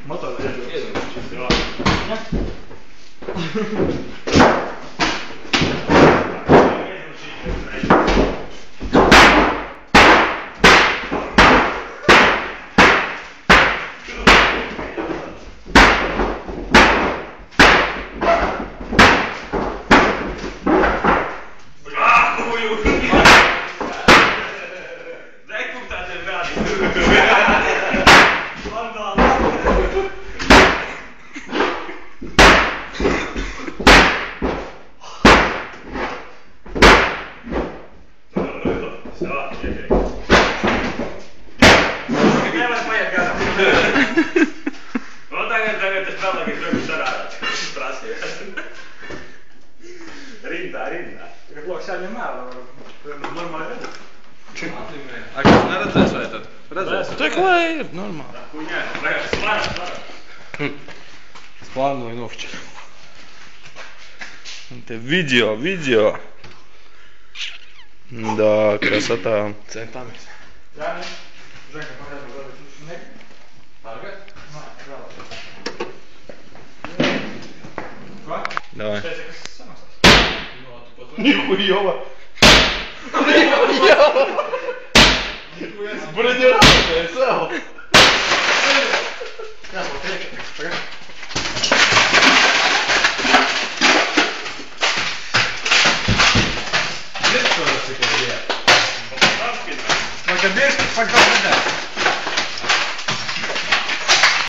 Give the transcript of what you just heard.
Motor da jedu. Rinda. Kad loks jāņem mērā, normāli redzēt. A kas neredzēs vai tad? Redzēs. Tik lai ir, normāli. Хуйня, svara. Plānoju nokšķi. Un te video. Да, красота. Centāmies. Jā, ne? Ženka, pagaidām, varbūt tu ne? Pārgāt? Nā, vēl. Ko? Давай. Teici, kas samaksās? Нихуёво. Бронированная, сел. Jā, vēl priekšā. Pagaid.